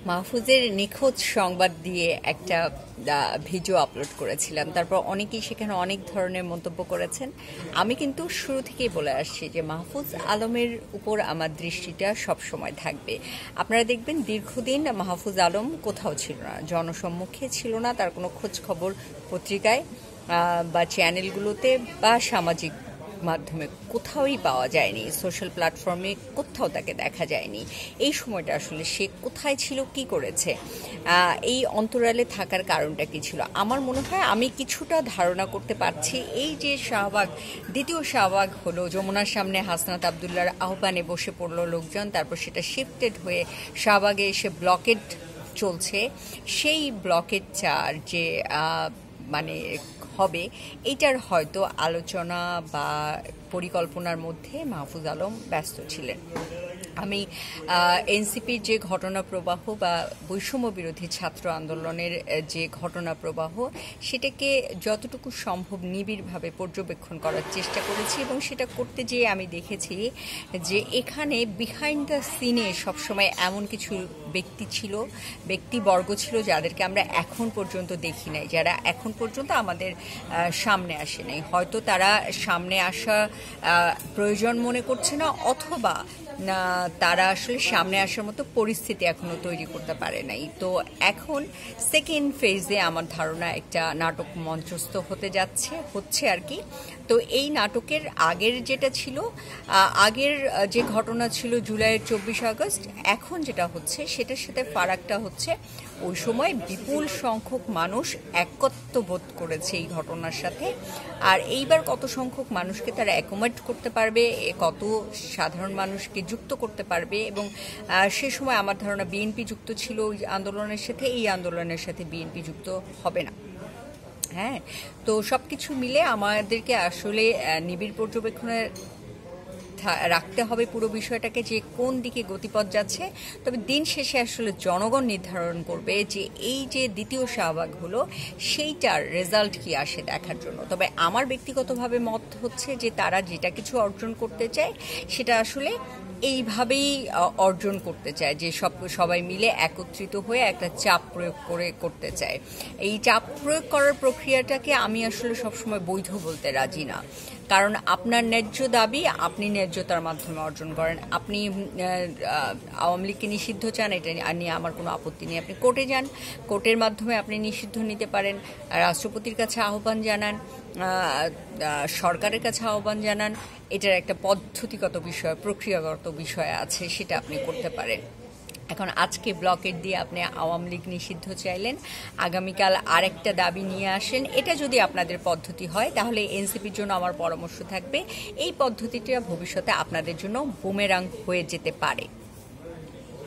মাহফুজের নিখোঁজ সংবাদ দিয়ে একটা ভিডিও আপলোড করেছিলাম। তারপর অনেকেই সেখানে অনেক ধরনের মন্তব্য করেছেন। আমি কিন্তু শুরু থেকেই বলে আসছি যে মাহফুজ আলমের উপর আমার দৃষ্টিটা সব সময় থাকবে। আপনারা দেখবেন দীর্ঘদিন মাহফুজ আলম কোথাও ছিল না, জনসম্মুখে ছিল না, তার কোনো খোঁজ খবর পত্রিকায় বা চ্যানেলগুলোতে বা সামাজিক মাধ্যমে কোথাওই পাওয়া যায়নি, সোশ্যাল প্ল্যাটফর্মে কোথাও তাকে দেখা যায়নি। এই সময়টা আসলে সে কোথায় ছিল, কি করেছে, এই অন্তরালে থাকার কারণটা কি ছিল? আমার মনে হয় আমি কিছুটা ধারণা করতে পারছি। এই যে শাহবাগ, দ্বিতীয় শাহবাগ হলো, যমুনার সামনে হাসনাত আবদুল্লাহর আহ্বানে বসে পড়লো লোকজন, তারপর সেটা শিফটেড হয়ে শাহবাগে এসে ব্লকেড চলছে। সেই ব্লকেড চার যে মানে হবে, এইটার হয়তো আলোচনা বা পরিকল্পনার মধ্যে মাহফুজ আলম ব্যস্ত ছিলেন। আমি এনসিপির যে ঘটনা প্রবাহ বা বৈষম্য বিরোধী ছাত্র আন্দোলনের যে ঘটনা প্রবাহ, সেটাকে যতটুকু সম্ভব নিবিড়ভাবে পর্যবেক্ষণ করার চেষ্টা করেছি, এবং সেটা করতে যেয়ে আমি দেখেছি যে এখানে বিহাইন্ড দ্য সিনে সবসময় এমন কিছু ব্যক্তি ছিল, ব্যক্তিবর্গ ছিল যাদেরকে আমরা এখন পর্যন্ত দেখি নাই, যারা এখন পর্যন্ত আমাদের সামনে আসে নাই। হয়তো তারা সামনে আসা প্রয়োজন মনে করছে না, অথবা না তারা আসলে সামনে আসার মতো পরিস্থিতি এখনো তৈরি করতে পারে নাই। তো এখন সেকেন্ড ফেজে আমার ধারণা একটা নাটক মঞ্চস্থ হচ্ছে আর কি। তো এই নাটকের আগের যেটা ছিল, আগের যে ঘটনা ছিল জুলাইয়ের 24 আগস্ট, এখন যেটা হচ্ছে সেটার সাথে ফারাকটা হচ্ছে ওই সময় বিপুল সংখ্যক মানুষ একত্র বোধ করেছে এই ঘটনার সাথে। আর এইবার কত সংখ্যক মানুষকে তারা অ্যাকোমোডেট করতে পারবে, কত সাধারণ মানুষকে যুক্ত করতে পারবে, এবং সে সময় আমার ধারণা বিএনপি যুক্ত ছিল ওই আন্দোলনের সাথে, এই আন্দোলনের সাথে বিএনপি যুক্ত হবে না। হ্যাঁ, তো সবকিছু মিলে আমাদেরকে আসলে নিবিড় পর্যবেক্ষণে রাখতে হবে পুরো বিষয়টাকে, যে কোন দিকে গতিপথ যাচ্ছে। তবে দিন শেষে আসলে জনগণ নির্ধারণ করবে যে এই যে দ্বিতীয় শাহবাগ হলো, সেইটার রেজাল্ট কি আসে দেখার জন্য। তবে আমার ব্যক্তিগতভাবে মত হচ্ছে যে তারা যেটা কিছু অর্জন করতে চায় সেটা আসলে এইভাবেই অর্জন করতে চায়, যে সবাই মিলে একত্রিত হয়ে একটা চাপ প্রয়োগ করে করতে চায়। এই চাপ প্রয়োগ করার প্রক্রিয়াটাকে আমি আসলে সবসময় বৈধ বলতে রাজি না, কারণ আপনার ন্যায্য দাবি আপনি ন্যায্যতার মাধ্যমে অর্জন করেন। আপনি আওয়ামী লীগকে নিষিদ্ধ চান, এটা নিয়ে আমার কোনো আপত্তি নেই। আপনি কোর্টে যান, কোর্টের মাধ্যমে আপনি নিষিদ্ধ নিতে পারেন, রাষ্ট্রপতির কাছে আহ্বান জানান, সরকারের কাছে আহ্বান জানান। এটার একটা পদ্ধতিগত বিষয়, প্রক্রিয়াগত বিষয় আছে, সেটা আপনি করতে পারেন। এখন আজকে ব্লকেট দিয়ে আপনি আওয়ামী লীগ নিষিদ্ধ চাইলেন, আগামীকাল আরেকটা দাবি নিয়ে আসেন। এটা যদি আপনাদের পদ্ধতি হয়, তাহলে এনসিপির জন্য আমার পরামর্শ থাকবে এই পদ্ধতিটা ভবিষ্যতে আপনাদের জন্য বুমেরাং হয়ে যেতে পারে।